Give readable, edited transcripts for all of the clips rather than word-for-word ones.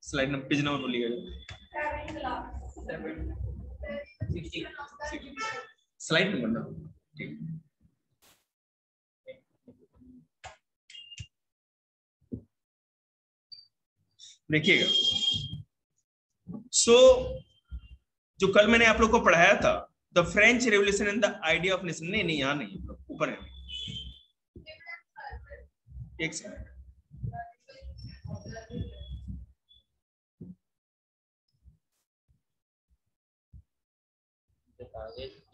Slide number page number बोलिएगा। Slide number ना, ठीक। देखिएगा, जो कल मैंने आप लोग को पढ़ाया था, the French revolution and the idea of nation. नहीं यहाँ नहीं, ऊपर है, एक सेकंड।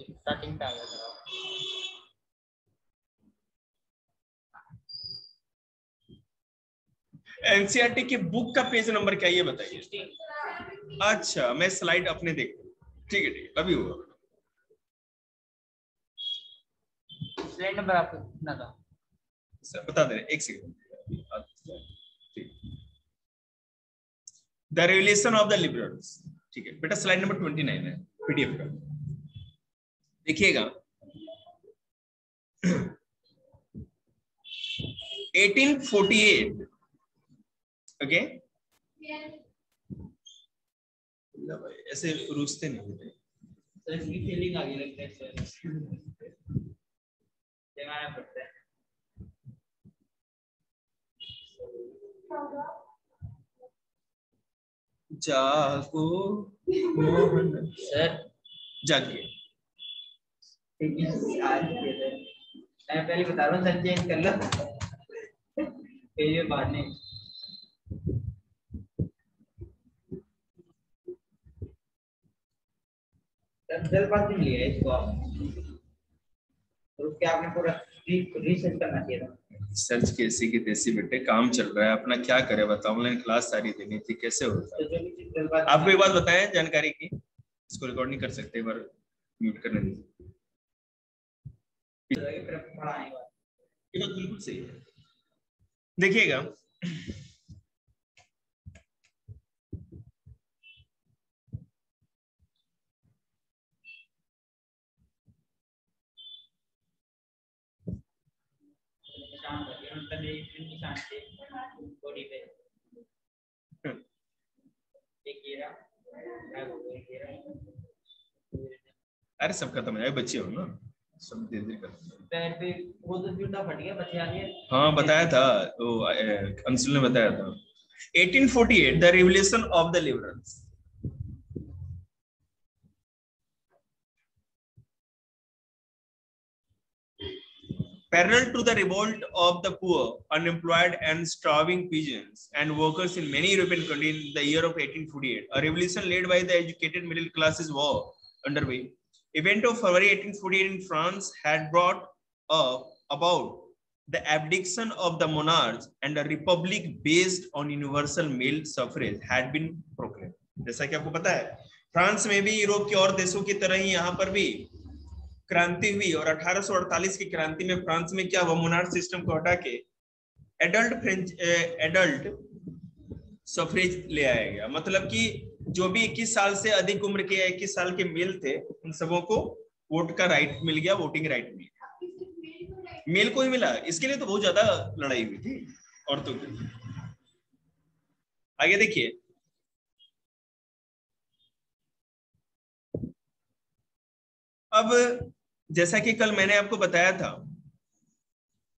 स्टार्टिंग पे आ गया। एनसीईआरटी की बुक का पेज नंबर क्या ये बताइए। अच्छा, मैं स्लाइड अपने देखता हूँ। ठीक है, ठीक है, अभी हुआ। स्लाइड नंबर आपको कितना था? सर बता दे, एक second. The revolution of the liberals, ठीक है बेटा, स्लाइड नंबर 29 है पीडीएफ का, देखिएगा। 1848, ओके। भाई ऐसे रूसते नहीं होते सर, इसकी फीलिंग आ गई लगता है सर, जगाना पड़ता है। जागो मोहन सर जागिए। मैं पहले बता रहा हूँ सर, चेंज कर लो ये बात नहीं। जल पास नहीं लिया इसको आप, तो उसके आपने पूरा रिसर्च करना चाहिए था। सर्च कैसी की तैसी बेटे, काम चल रहा है अपना, क्या करे बताओ, ऑनलाइन क्लास सारी देनी थी, कैसे होता है। आपको एक बात बताएं जानकारी की, इसको रिकॉर्ड नहीं कर सकते, एक बार म्यूट करने दीजिए। ये बात बिल्कुल सही है। देखिएगा, अरे सब खत्म है, बच्चे हो ना, सब धीरे धीरे कर। वो तो जूता फट गया, बच्चे आ गए। हाँ बताया था, वो अंशुल ने बताया था। 1848, the revolution of the liberals. Parallel to the revolt of the poor, unemployed and starving peasants and workers in many European countries in the year of 1848, a revolution led by the educated middle classes was underway. Event of February 1848 in France had brought about the abdication of the monarchs, and a republic based on universal male suffrage had been proclaimed. जैसा कि आपको पता है, France में भी Europe के और देशों की तरह ही यहाँ पर भी क्रांति हुई, और 1848 की क्रांति में फ्रांस में क्या हुआ, मोनार्क सिस्टम को हटा के एडल्ट सफरेज ले आया गया। मतलब कि जो भी 21 साल से अधिक उम्र के या 21 साल के मेल थे, उन सबों को वोट का राइट मिल गया, वोटिंग राइट मिल गया। मेल को ही मिला, इसके लिए तो बहुत ज्यादा लड़ाई हुई थी औरतों की। आगे देखिए, अब जैसा कि कल मैंने आपको बताया था,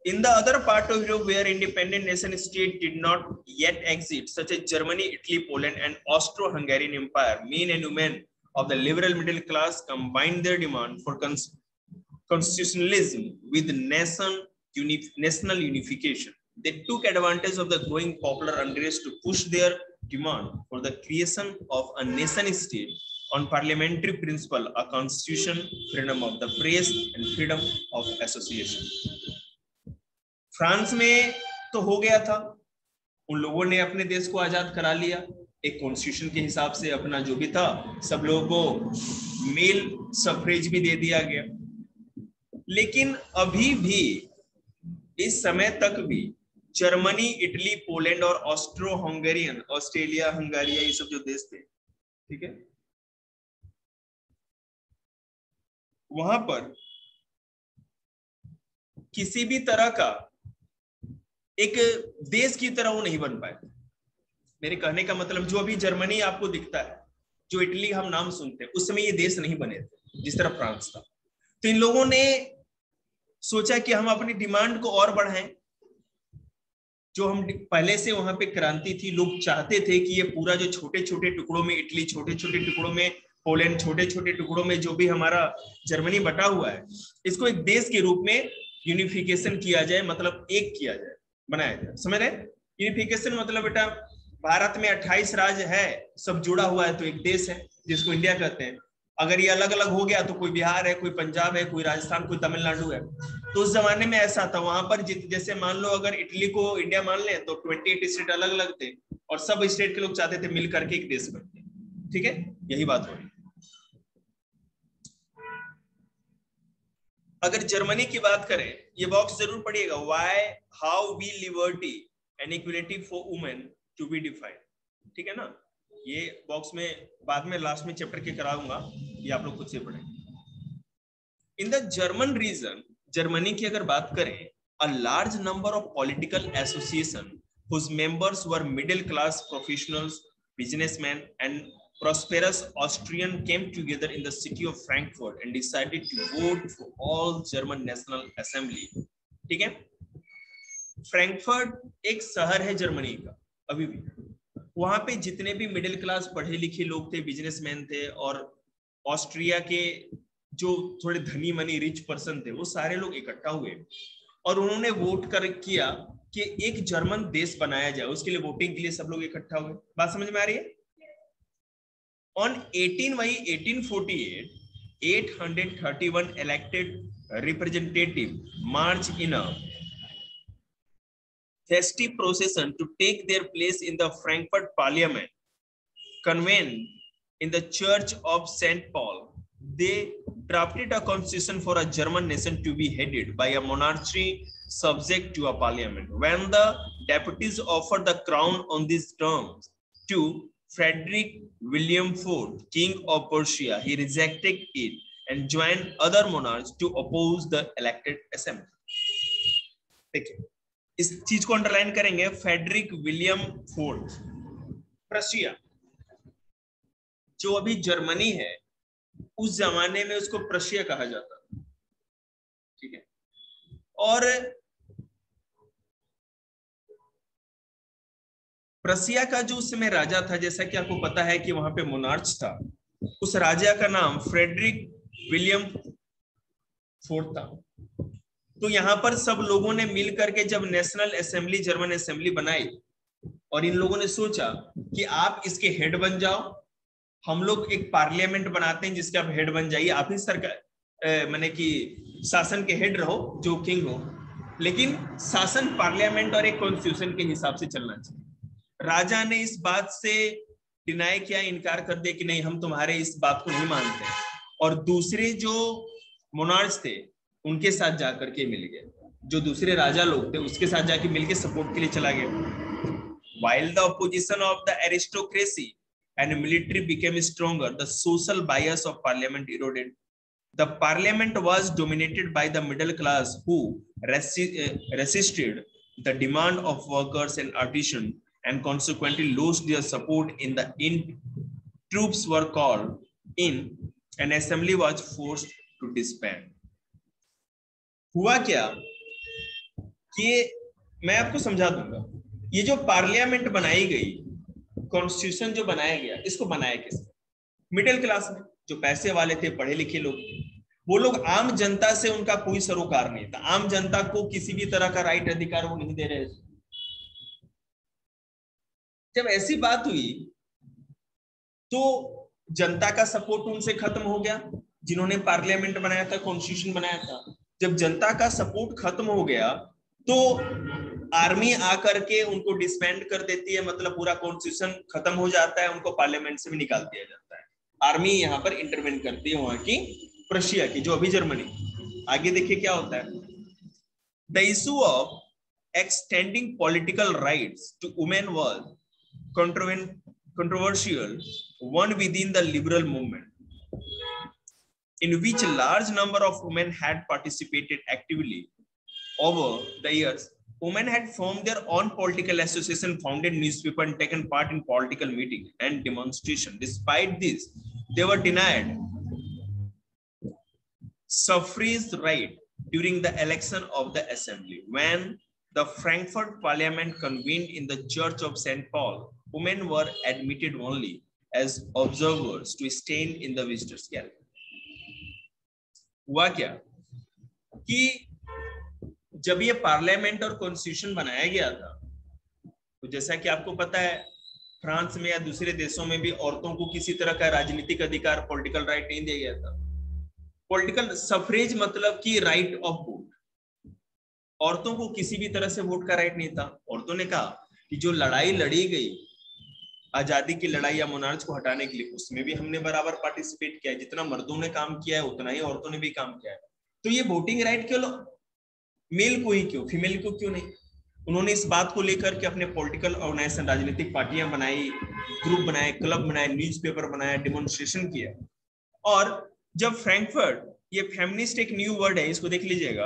in the other part of Europe where independent nation state did not yet exist, such as Germany, Italy, Poland, and Austro-Hungarian Empire, men and women of the liberal middle class combined their demand for constitutionalism with national unification. They took advantage of the growing popular unrest to push their demand for the creation of a nation state on parliamentary principle, a constitution, freedom of the press, and freedom of association. France में तो हो गया था, उन लोगों ने अपने देश को आजाद करा लिया, एक कॉन्स्टिट्यूशन के हिसाब से अपना जो भी था, सब लोगों को मेल सफरेज भी दे दिया गया। लेकिन अभी भी इस समय तक भी जर्मनी, इटली, पोलैंड और ऑस्ट्रो हंगेरियन, ऑस्ट्रेलिया, हंगारिया, ये सब जो देश थे, ठीक है, वहां पर किसी भी तरह का एक देश की तरह वो नहीं बन पाए। मेरे कहने का मतलब जो अभी जर्मनी आपको दिखता है, जो इटली हम नाम सुनते हैं, उस समय ये देश नहीं बने थे जिस तरह फ्रांस था। तो इन लोगों ने सोचा कि हम अपनी डिमांड को और बढ़ाएं। जो हम पहले से वहां पे क्रांति थी, लोग चाहते थे कि ये पूरा जो छोटे छोटे टुकड़ों में इटली, छोटे छोटे टुकड़ों में पोलैंड, छोटे छोटे टुकड़ों में जो भी हमारा जर्मनी बटा हुआ है, इसको एक देश के रूप में यूनिफिकेशन किया जाए, मतलब एक किया जाए, बनाया जाए। समझ रहे? यूनिफिकेशन मतलब बेटा, भारत में 28 राज्य है, सब जुड़ा हुआ है तो एक देश है जिसको इंडिया कहते हैं। अगर ये अलग अलग हो गया तो कोई बिहार है, कोई पंजाब है, कोई राजस्थान, कोई तमिलनाडु है। तो उस जमाने में ऐसा था, वहां पर जैसे मान लो अगर इटली को इंडिया मान लें तो 28 स्टेट अलग अलग थे, और सब स्टेट के लोग चाहते थे मिल करके एक देश बनते। ठीक है, यही बात हो रही। अगर जर्मनी की बात करें, ये बॉक्स जरूर पढ़िएगा, why how we liberty and equality for women to be defined. ठीक है ना, ये बॉक्स में बाद में लास्ट में चैप्टर के कराऊंगा, ये आप लोग खुद से पढ़ेंगे। In the German region, Germany की अगर बात करें, a large number of political association whose members were middle class professionals, businessmen and prosperous Austrian came together in the city of Frankfurt and decided to vote for all German National Assembly. ठीक है, Frankfurt एक शहर है Germany का अभी भी। वहां पे जितने भी मिडिल क्लास पढ़े लिखे लोग थे, बिजनेसमैन थे, और ऑस्ट्रिया के जो थोड़े धनी मनी रिच पर्सन थे, वो सारे लोग इकट्ठा हुए और उन्होंने वोट कर किया कि एक जर्मन देश बनाया जाए। उसके लिए वोटिंग के लिए सब लोग इकट्ठा हुए। बात समझ में आ रही है? On 18 May 1848, 831 elected representative march in a festive procession to take their place in the Frankfurt Parliament, convened in the Church of St. Paul. They drafted a constitution for a German nation to be headed by a monarchy subject to a parliament. When the deputies offered the crown on these terms to Frederick William IV, King of Prussia, he rejected it and joined other monarchs to oppose the elected assembly. देखिए, इस चीज को underline करेंगे। Frederick William fourth, Prussia जो अभी Germany है, उस जमाने में उसको प्रशिया कहा जाता था। ठीक है, और प्रशिया का जो उस समय राजा था, जैसा कि आपको पता है कि वहां पे मोनार्च था, उस राजा का नाम फ्रेडरिक विलियम फोर्थ था। तो यहाँ पर सब लोगों ने मिल करके जब नेशनल असेंबली, जर्मन असेंबली बनाई, और इन लोगों ने सोचा कि आप इसके हेड बन जाओ, हम लोग एक पार्लियामेंट बनाते हैं जिसके आप हेड बन जाइए, आप ही सरकार माने कि शासन के हेड रहो, जो किंग हो, लेकिन शासन पार्लियामेंट और एक कॉन्स्टिट्यूशन के हिसाब से चलना चाहिए। राजा ने इस बात से डिनाई किया, इनकार कर दिया कि नहीं, हम तुम्हारे इस बात को नहीं मानते, और दूसरे जो मोनार्च थे उनके साथ जाकर के मिल गए, जो दूसरे राजा लोग थे उसके साथ जाके मिलके सपोर्ट के लिए चला गया। While the opposition of the aristocracy and military became stronger, the social bias of parliament eroded. The parliament was dominated by the middle class who resisted the demand of workers and artisans and consequently lost their support in the end. Troops were called in and assembly was forced to disband. हुआ क्या कि मैं आपको समझा दूंगा। ये जो parliament बनाई गई, कॉन्स्टिट्यूशन जो बनाया गया, इसको बनाया किसने? मिडिल क्लास में, जो पैसे वाले थे, पढ़े लिखे लोग थे। वो लोग आम जनता से उनका कोई सरोकार नहीं था, आम जनता को किसी भी तरह का राइट अधिकार वो नहीं दे रहे थे। जब ऐसी बात हुई तो जनता का सपोर्ट उनसे खत्म हो गया, जिन्होंने पार्लियामेंट बनाया था, कॉन्स्टिट्यूशन बनाया था। जब जनता का सपोर्ट खत्म हो गया तो आर्मी आकर के उनको डिसबैंड कर देती है, मतलब पूरा कॉन्स्टिट्यूशन खत्म हो जाता है, उनको पार्लियामेंट से भी निकाल दिया जाता है। आर्मी यहाँ पर इंटरवेन करती है, वहां की प्रशिया की, जो अभी जर्मनी। आगे देखिए क्या होता है। The issue of extending political rights to women was controversial one within the liberal movement, in which a large number of women had participated actively over the years. women had formed their own political association, founded newspaper, and taken part in political meeting and demonstration. Despite this, they were denied suffrage right during the election of the assembly. When the Frankfurt Parliament convened in the Church of St. Paul, women were admitted only as observers to stand in the visitors gallery. हुआ क्या कि जब ये parliament और constitution बनाया गया था, तो जैसा कि आपको पता है फ्रांस में या दूसरे देशों में भी औरतों को किसी तरह का राजनीतिक अधिकार, पॉलिटिकल राइट नहीं दिया गया था। पॉलिटिकल सफरेज मतलब कि राइट ऑफ वोट, औरतों को किसी भी तरह से वोट का राइट नहीं था। औरतों ने कहा कि जो लड़ाई लड़ी गई आजादी की लड़ाई या मोनार्च को हटाने के लिए, उसमें भी हमने बराबर पार्टिसिपेट किया है, जितना मर्दों ने काम किया है उतना ही औरतों ने भी काम किया है। तो ये वोटिंग राइट क्यों मेल को ही क्यों, फीमेल को क्यों नहीं? उन्होंने इस बात को लेकर के अपने पॉलिटिकल ऑर्गेनाइजेशन, राजनीतिक पार्टियां बनाई, ग्रुप बनाए, क्लब बनाए, न्यूज़पेपर बनाया, डेमोन्स्ट्रेशन किया। और जब फ्रैंकफर्ट, ये फेमिनिस्ट एक न्यू वर्ड है, इसको देख लीजिएगा,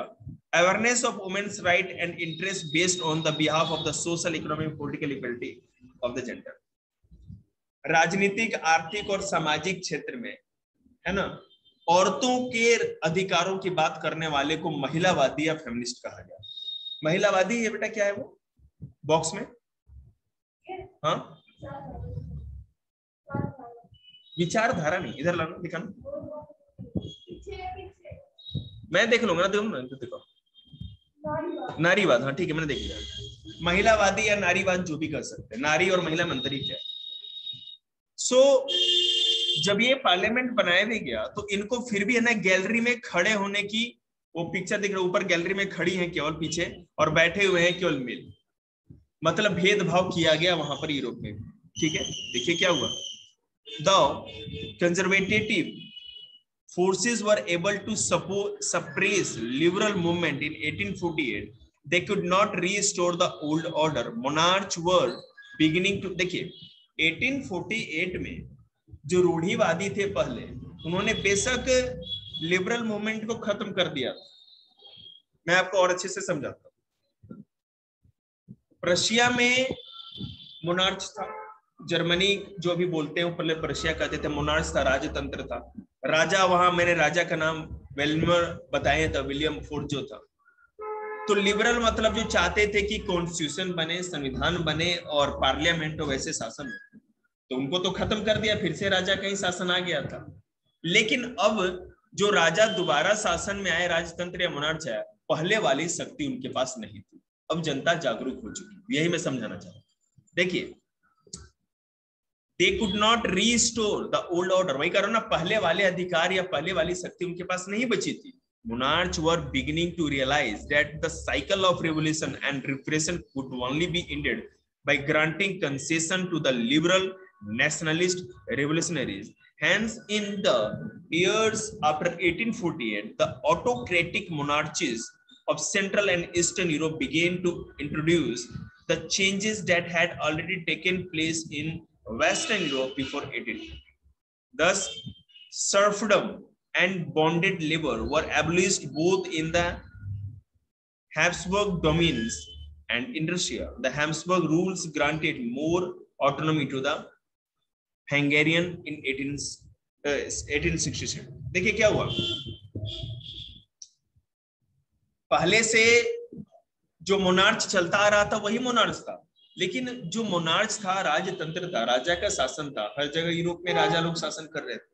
awareness of women's right and interest based on the behalf of the social, economic, political equality of the gender. राजनीतिक, आर्थिक और सामाजिक क्षेत्र में, है ना, औरतों के अधिकारों की बात करने वाले को महिलावादी या फेमिनिस्ट कहा गया। महिलावादी ये बेटा क्या है वो बॉक्स में? हाँ, विचारधारा नहीं, इधर लाना, दिखाना, मैं देख लूंगा ना, देखो नारीवाद, हाँ ठीक है, मैंने देख लिया। महिलावादी या नारीवाद जो भी कर सकते हैं, नारी और महिला मंत्री क्या है। जब ये पार्लियामेंट बनाया भी गया तो इनको फिर भी है ना गैलरी में खड़े होने की, वो पिक्चर दिख रहा है ऊपर, गैलरी में खड़ी हैं केवल पीछे, और बैठे हुए हैं केवल मेल। मतलब भेदभाव किया गया वहां पर यूरोप में, ठीक है। देखिए क्या हुआ, the conservative forces were able to suppress liberal movement in 1848. They could not restore the old order. Monarchs were beginning to, देखिए 1848 में जो रूढ़िवादी थे पहले, उन्होंने बेशक लिबरल मूवमेंट को खत्म कर दिया। मैं आपको और अच्छे से समझाता हूं। प्रशिया में मोनार्च था, जर्मनी जो भी बोलते हैं पहले प्रशिया कहते थे, मोनार्च था, राजतंत्र था। राजा वहां, मैंने राजा का नाम वेल्मर बताया था, विलियम फोर्ड जो था। तो लिबरल मतलब जो चाहते थे कि कॉन्स्टिट्यूशन बने, संविधान बने और पार्लियामेंट हो, वैसे शासन हो, तो उनको तो खत्म कर दिया, फिर से राजा का ही शासन आ गया था। लेकिन अब जो राजा दोबारा शासन में आए, राजतंत्र या मोनार्च आया, पहले वाली शक्ति उनके पास नहीं थी। अब जनता जागरूक हो चुकी, यही मैं समझाना चाहता हूं। देखिए, they could not restore the old order, वही करो ना, पहले वाले अधिकार या पहले वाली शक्ति उनके पास नहीं बची थी। Monarchs were beginning to realize that the cycle of revolution and repression could only be ended by granting concession to the liberal nationalist revolutionaries. Hence, in the years after 1848, the autocratic monarchies of Central and Eastern Europe began to introduce the changes that had already taken place in Western Europe before 1850. Thus, serfdom and bonded labor were abolished both in the Habsburg dominions and in Russia. The Habsburg rules granted more autonomy to the Hungarian in 1867. देखिए क्या हुआ, पहले से जो monarch चलता आ रहा था वही मोनार्च था, लेकिन जो मोनार्च था, राजतंत्र था, राजा का शासन था, हर जगह यूरोप में राजा लोग शासन कर रहे थे।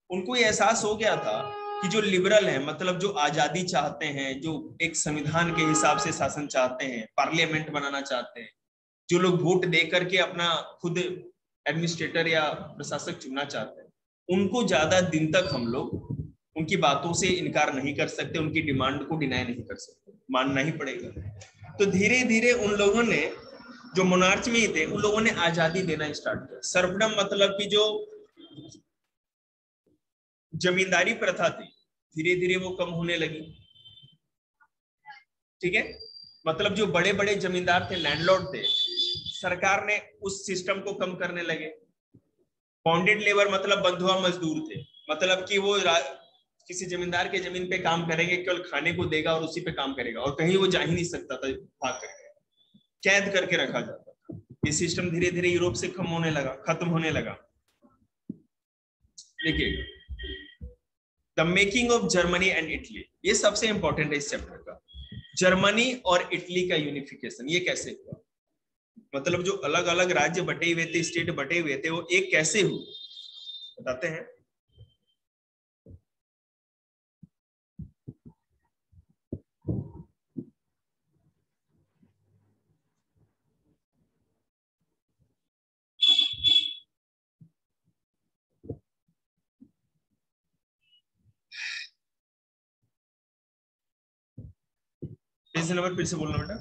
उनको ये एहसास हो गया था कि जो लिबरल है, मतलब जो आजादी चाहते हैं, जो एक संविधान के हिसाब से शासन चाहते हैं, पार्लियामेंट बनाना चाहते हैं, जो लोग वोट दे करके अपना खुद एडमिनिस्ट्रेटर या प्रशासक चुनना चाहते हैं, उनको ज्यादा दिन तक हम लोग उनकी बातों से इनकार नहीं कर सकते, उनकी डिमांड को डिनाई नहीं कर सकते, मानना ही पड़ेगा। तो धीरे धीरे उन लोगों ने, जो मोनार्च में ही थे, उन लोगों ने आजादी देना स्टार्ट किया। सर्फडम मतलब कि जो जमींदारी प्रथा थी, धीरे धीरे वो कम होने लगी, ठीक है। मतलब जो बड़े बड़े जमींदार थे, लैंडलॉर्ड थे, सरकार ने उस सिस्टम को कम करने लगे। बॉन्डेड लेबर मतलब बंधुआ मजदूर थे, मतलब कि वो किसी जमींदार के जमीन पे काम करेंगे, केवल खाने को देगा और उसी पे काम करेगा, और कहीं वो जा ही नहीं सकता था भाग करके। कैद करके रखा जाता था। ये सिस्टम धीरे धीरे यूरोप से खत्म होने लगा। देखिए, the making of Germany and Italy, ये सबसे इंपॉर्टेंट है इस चैप्टर का। जर्मनी और इटली का यूनिफिकेशन ये कैसे हुआ, मतलब जो अलग अलग राज्य बटे हुए थे, स्टेट बटे हुए थे, वो एक कैसे हुए, बताते हैं। पेज नंबर फिर से बोलना बेटा।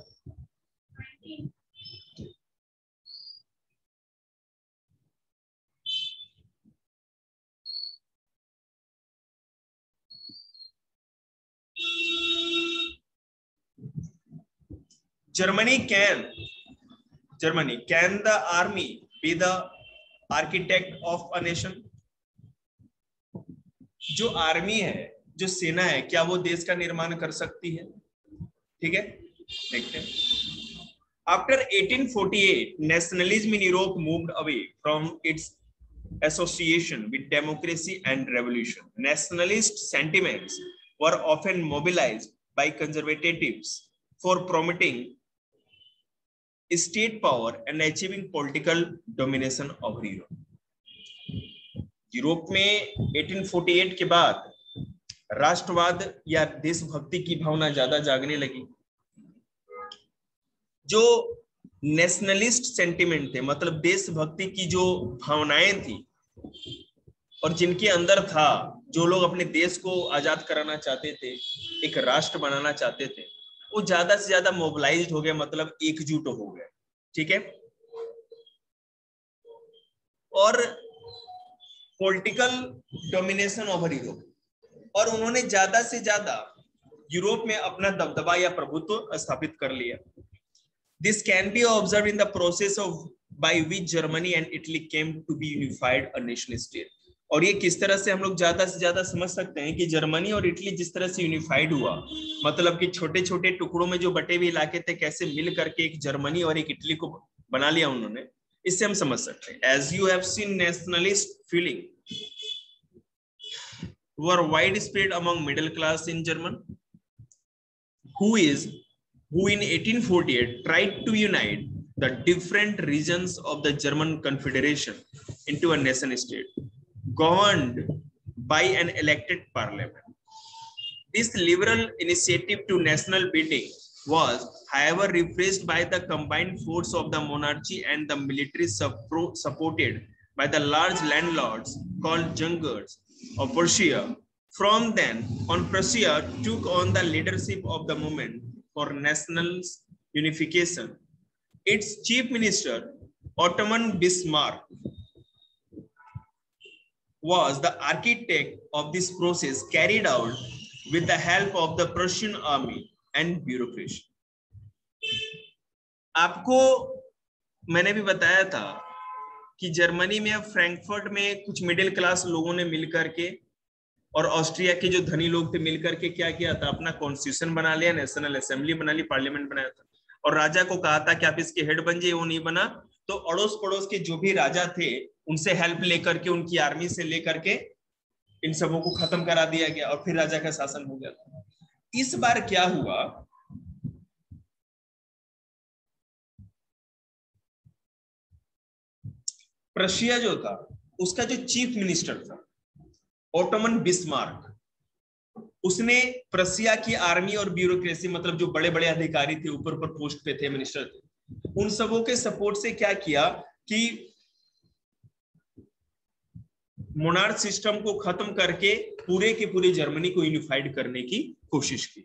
Germany can the army be the architect of a nation? जो आर्मी है, जो सेना है, क्या वो देश का निर्माण कर सकती है? ठीक है, देखते हैं। After 1848, nationalism in Europe moved away from its association with democracy and revolution. Nationalist sentiments were often mobilized by conservatives for promoting state power and achieving political domination over Europe. Europe में 1848 के बाद राष्ट्रवाद या देशभक्ति की भावना ज्यादा जागने लगी। जो नेशनलिस्ट सेंटिमेंट थे, मतलब देशभक्ति की जो भावनाएं थी और जिनके अंदर था, जो लोग अपने देश को आजाद कराना चाहते थे, एक राष्ट्र बनाना चाहते थे, वो ज्यादा से ज्यादा मोबिलाइज्ड हो गए, मतलब एकजुट हो गए। ठीक है, और पॉलिटिकल डोमिनेशन ओवर यूरोप, और उन्होंने ज्यादा से ज्यादा यूरोप में अपना दबदबा या प्रभुत्व स्थापित कर लिया। This can be observed in the process of by which Germany and Italy came to be unified a nation state. और ये किस तरह से हम लोग ज्यादा से ज्यादा समझ सकते हैं कि जर्मनी और इटली जिस तरह से यूनिफाइड हुआ, मतलब कि छोटे छोटे टुकड़ों में जो बटे हुए इलाके थे, कैसे मिल करके एक जर्मनी और एक इटली को बना लिया उन्होंने, इससे हम समझ सकते हैं। As you have seen, nationalist feeling were widespread among middle class in Germany, who in 1848 tried to unite the different regions of the German Confederation into a nation state governed by an elected parliament. This liberal initiative to national building was, however, repressed by the combined force of the monarchy and the military supported by the large landlords called Jungers of Prussia. From then on, Prussia took on the leadership of the movement for national unification. Its chief minister, Ottoman Bismarck, was the architect of this process, carried out with the help of the Prussian army and bureaucracy. आपको मैंने भी बताया था कि Germany में, Frankfurt में कुछ middle class लोगों ने मिलकर के और ऑस्ट्रिया के जो धनी लोग थे मिलकर के क्या किया था, अपना कॉन्स्टिट्यूशन बना लिया, नेशनल असेंबली बना ली, पार्लियामेंट बनाया था, और राजा को कहा था कि आप इसके हेड बन जाइए। वो नहीं बना तो अड़ोस पड़ोस के जो भी राजा थे उनसे हेल्प लेकर के, उनकी आर्मी से लेकर के इन सबों को खत्म करा दिया गया और फिर राजा का शासन हो गया था। इस बार क्या हुआ, प्रशिया जो था उसका जो चीफ मिनिस्टर था ओटोमन बिस्मार्क, उसने प्रशिया की आर्मी और ब्यूरोक्रेसी, मतलब जो बड़े बड़े अधिकारी थे, ऊपर ऊपर पोस्ट पे थे, मिनिस्टर थे, उन सबों के सपोर्ट से क्या किया कि मोनार्क सिस्टम को खत्म करके पूरे के पूरे जर्मनी को यूनिफाइड करने की कोशिश की।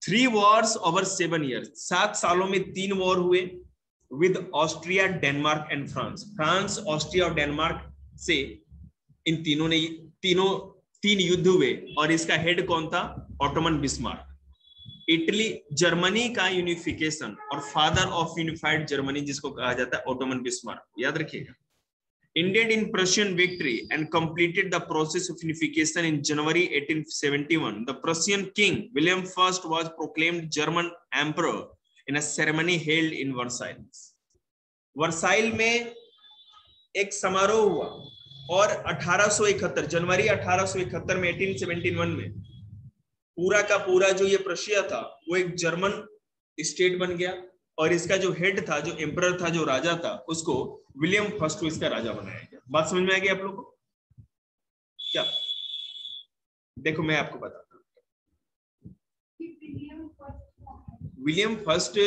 3 wars over 7 years, 7 सालों में 3 वॉर हुए with Austria, Denmark and France. France, Austria और डेनमार्क से इन तीनों ने 3 युद्ध हुए, और इसका हेड कौन था? Ottoman Bismarck. इटली, जर्मनी का यूनिफिकेशन और फादर ऑफ यूनिफाइड जर्मनी जिसको कहा जाता है ऑटोमन बिस्मार्क, याद रखिएगा। Ended in Prussian victory and completed the process of unification in January 1871. The Prussian king William I was proclaimed German emperor in a ceremony held in Versailles. Versailles में एक समारोह हुआ और 1871 जनवरी 1871 में 1871 में पूरा का पूरा जो ये प्रशिया था वो एक जर्मन स्टेट बन गया और इसका जो हेड था, जो एम्परर था, जो राजा था, उसको विलियम फर्स्ट को इसका राजा बनाया गया। बात समझ में आ गई आप लोगों को? क्या देखो मैं आपको बताता हूँ। विलियम फर्स्ट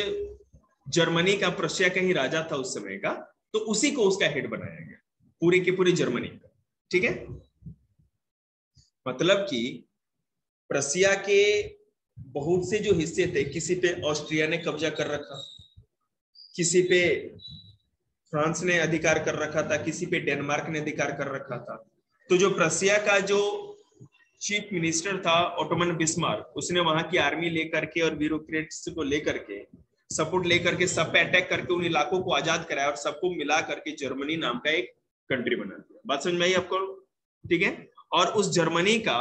जर्मनी का, प्रशिया का ही राजा था उस समय का, तो उसी को उसका हेड बनाया गया पूरी की पूरी जर्मनी का। ठीक है, मतलब कि प्रशिया के बहुत से जो हिस्से थे, किसी पे ऑस्ट्रिया ने कब्जा कर रखा, किसी पे फ्रांस ने अधिकार कर रखा था, किसी पे डेनमार्क ने अधिकार कर रखा था। तो जो प्रशिया का जो चीफ मिनिस्टर था ओटोमन बिस्मार्क, उसने वहां की आर्मी लेकर के और ब्यूरोक्रेट्स को लेकर के, सपोर्ट लेकर के, सब पे अटैक करके उन इलाकों को आजाद कराया और सबको मिला करके जर्मनी नाम का एक कंट्री बना दिया। बात समझ में आई आपको? ठीक है, और उस जर्मनी का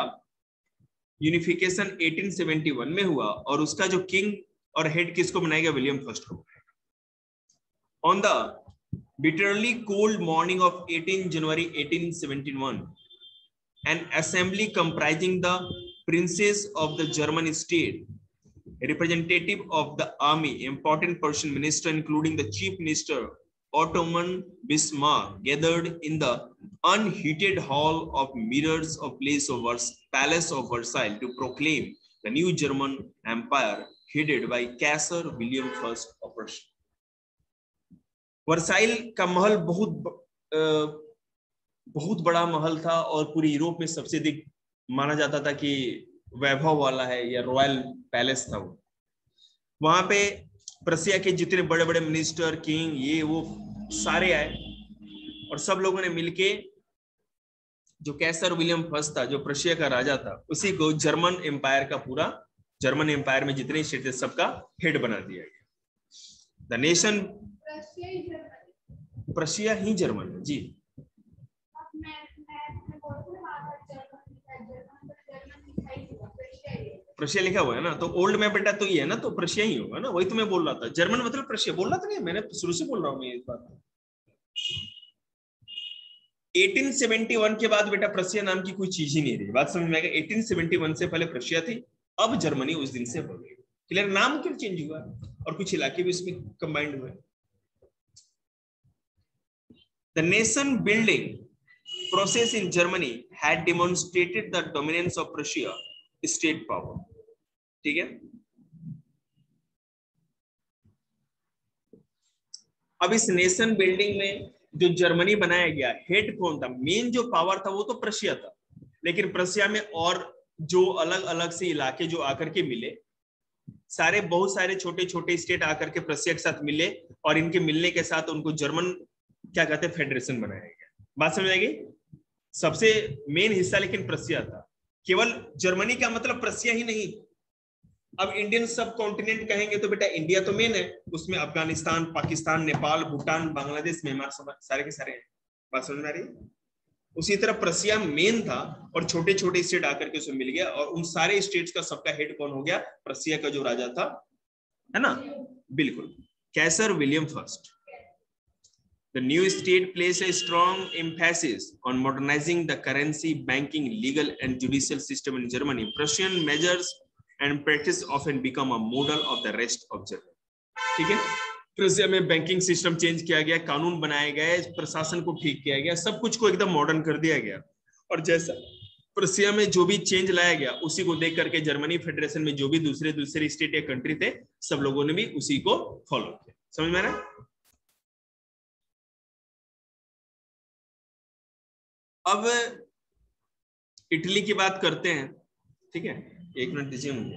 यूनिफिकेशन 1871 में हुआ और उसका जो किंग और हेड किसको बनाया गया? विलियम फर्स्ट को। On the bitterly cold morning of 18 January 1871, an assembly comprising the princes of the German state, representative of the army, important Prussian minister including the chief minister Ottoman Bismarck, gathered in the unheated hall of mirrors of Palace of Versailles to proclaim the new German Empire headed by Kaiser William I of Prussia. Versailles का महल बहुत बड़ा महल था और पूरी Europe में सबसे अधिक माना जाता था कि वैभव वाला है या रॉयल पैलेस था वो। वहां पे प्रशिया के जितने बड़े बड़े मिनिस्टर, किंग, ये वो सारे आए और सब लोगों ने मिलके जो कैसर विलियम फर्स्ट था, जो प्रशिया का राजा था, उसी को जर्मन एम्पायर का, पूरा जर्मन एम्पायर में जितने स्टेट थे सबका हेड बना दिया गया। The nation Prussia he German है जी। प्रशिया लिखा हुआ है ना, तो ओल्ड मैप बेटा तो ये है ना, तो प्रशिया ही होगा ना, वही तो मैं बोल रहा था। जर्मन मतलब प्रशिया बोल रहा था नहीं, मैंने शुरू से बोल रहा हूँ मैं इस बात। 1871 के बाद बेटा प्रशिया नाम की कोई चीज ही नहीं रही। बात समझ में आएगा? 1871 से पहले प्रशिया थी, अब जर्मनी उस दिन से हो गई। क्लियर? नाम क्यों चेंज हुआ और कुछ इलाके भी इसमें कंबाइंड हुए। The nation building process in Germany had demonstrated the dominance of Prussia state power. ठीक है, अब इस नेशन बिल्डिंग में जो जर्मनी बनाया गया, हेड कौन था? मेन जो पावर था वो तो प्रशिया था, लेकिन प्रशिया में और जो अलग अलग से इलाके जो आकर के मिले, सारे बहुत सारे छोटे छोटे स्टेट आकर के प्रशिया के साथ मिले और इनके मिलने के साथ उनको जर्मन क्या कहते हैं, फेडरेशन बनाया गया। बात समझ आएगी? सबसे मेन हिस्सा लेकिन प्रशिया था। केवल जर्मनी का मतलब प्रशिया ही नहीं। अब इंडियन सब कॉन्टिनेंट कहेंगे तो बेटा इंडिया तो मेन है, उसमें अफगानिस्तान, पाकिस्तान, नेपाल, भूटान, बांग्लादेश, म्यांमार सारे के सारे हैं। बात समझ में आ रही है? उसी तरह प्रशिया मेन था और छोटे छोटे स्टेट आकर के उसमें मिल गया और उन सारे स्टेट्स का सबका हेड कौन हो गया? प्रशिया का जो राजा था, है ना? बिल्कुल, Kaiser William first. The new state placed a strong emphasis on modernizing the currency, banking, legal, and judicial system in Germany. Prussian measures and practice often become a model of the rest of Germany. ठीक है, प्रशिया में banking system change किया गया, कानून बनाए गए, प्रशासन को ठीक किया गया, सब कुछ को एकदम मॉडर्न कर दिया गया। और जैसा प्रशिया में जो भी चेंज लाया गया उसी को देख करके जर्मनी फेडरेशन में जो भी दूसरे स्टेट या कंट्री थे, सब लोगों ने भी उसी को फॉलो किया। समझ में आ रहा है? अब इटली की बात करते हैं। ठीक है, एक मिनट दीजिए मुझे।